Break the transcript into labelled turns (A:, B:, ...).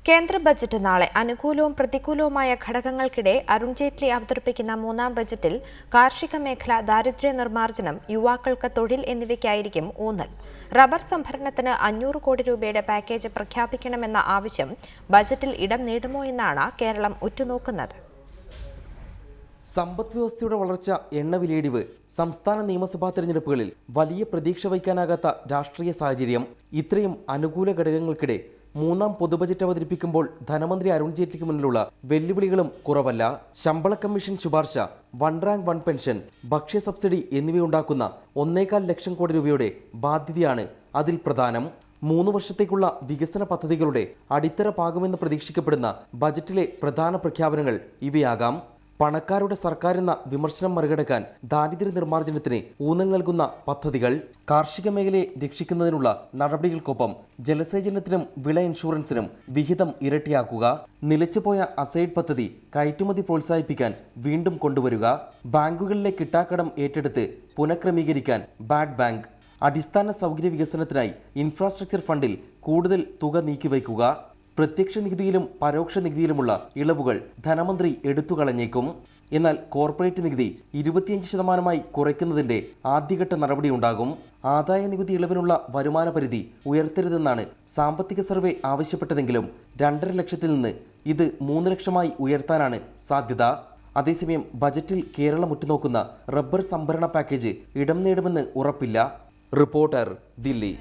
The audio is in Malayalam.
A: കേന്ദ്ര ബജറ്റ് നാളെ അനുകൂലവും പ്രതികൂലവുമായ ഘടകങ്ങൾക്കിടെ അരുൺ ജെയ്റ്റ്ലി അവതരിപ്പിക്കുന്ന മൂന്നാം ബജറ്റിൽ കാർഷിക മേഖല, ദാരിദ്ര്യ നിർമ്മാർജ്ജനം, യുവാക്കൾക്ക് തൊഴിൽ എന്നിവയ്ക്കായിരിക്കും ഊന്നൽ. റബ്ബർ സംഭരണത്തിന് 500 കോടി രൂപയുടെ പാക്കേജ് പ്രഖ്യാപിക്കണമെന്ന ആവശ്യം ബജറ്റിൽ ഇടം നേടുമോ എന്നാണ് കേരളം ഉറ്റുനോക്കുന്നത്.
B: സമ്പദ് വ്യവസ്ഥയുടെ വളർച്ച, എണ്ണവിലയിടിവ്, സംസ്ഥാന നിയമസഭാ തെരഞ്ഞെടുപ്പുകളിൽ വലിയ പ്രതീക്ഷ വയ്ക്കാനാകാത്ത രാഷ്ട്രീയ സാഹചര്യം, ഇത്രയും അനുകൂല ഘടകങ്ങൾക്കിടെ മൂന്നാം പൊതുബജറ്റ് അവതരിപ്പിക്കുമ്പോൾ ധനമന്ത്രി അരുൺ ജെയ്റ്റ്ലിക്ക് മുന്നിലുള്ള വെല്ലുവിളികളും കുറവല്ല. ശമ്പള കമ്മീഷൻ ശുപാർശ, വൺ റാങ്ക് വൺ പെൻഷൻ, ഭക്ഷ്യ സബ്സിഡി എന്നിവയുണ്ടാക്കുന്ന 1.25 ലക്ഷം കോടി രൂപയുടെ ബാധ്യതയാണ് അതിൽ പ്രധാനം. 3 വർഷത്തേക്കുള്ള വികസന പദ്ധതികളുടെ അടിത്തറ പാകുമെന്ന് പ്രതീക്ഷിക്കപ്പെടുന്ന ബജറ്റിലെ പ്രധാന പ്രഖ്യാപനങ്ങൾ ഇവയാകാം. പണക്കാരുടെ സർക്കാരെന്ന വിമർശനം മറികടക്കാൻ ദാരിദ്ര്യ നിർമ്മാർജ്ജനത്തിന് ഊന്നൽ നൽകുന്ന പദ്ധതികൾ, കാർഷിക മേഖലയെ രക്ഷിക്കുന്നതിനുള്ള നടപടികൾക്കൊപ്പം ജലസേചനത്തിനും വിള ഇൻഷുറൻസിനും വിഹിതം ഇരട്ടിയാക്കുക, നിലച്ചുപോയ അസൈഡ് പദ്ധതി കയറ്റുമതി പ്രോത്സാഹിപ്പിക്കാൻ വീണ്ടും കൊണ്ടുവരിക, ബാങ്കുകളിലെ കിട്ടാക്കടം ഏറ്റെടുത്ത് പുനഃക്രമീകരിക്കാൻ ബാഡ് ബാങ്ക്, അടിസ്ഥാന സൗകര്യ വികസനത്തിനായി ഇൻഫ്രാസ്ട്രക്ചർ ഫണ്ടിൽ കൂടുതൽ തുക നീക്കിവയ്ക്കുക, പ്രത്യക്ഷ നികുതിയിലും പരോക്ഷ നികുതിയിലുമുള്ള ഇളവുകൾ ധനമന്ത്രി എടുത്തുകളഞ്ഞേക്കും. എന്നാൽ കോർപ്പറേറ്റ് നികുതി 25% കുറയ്ക്കുന്നതിന്റെ ആദ്യഘട്ട നടപടിയുണ്ടാകും. ആദായ നികുതി ഇളവിനുള്ള വരുമാന പരിധി ഉയർത്തരുതെന്നാണ് സാമ്പത്തിക സർവേ ആവശ്യപ്പെട്ടതെങ്കിലും 2.5 ലക്ഷത്തിൽ നിന്ന് ഇത് 3 ലക്ഷമായി ഉയർത്താനാണ് സാധ്യത. അതേസമയം ബജറ്റിൽ കേരളം ഉറ്റുനോക്കുന്ന റബ്ബർ സംഭരണ പാക്കേജ് ഇടം നേടുമെന്ന് ഉറപ്പില്ല. റിപ്പോർട്ടർ, ദില്ലി.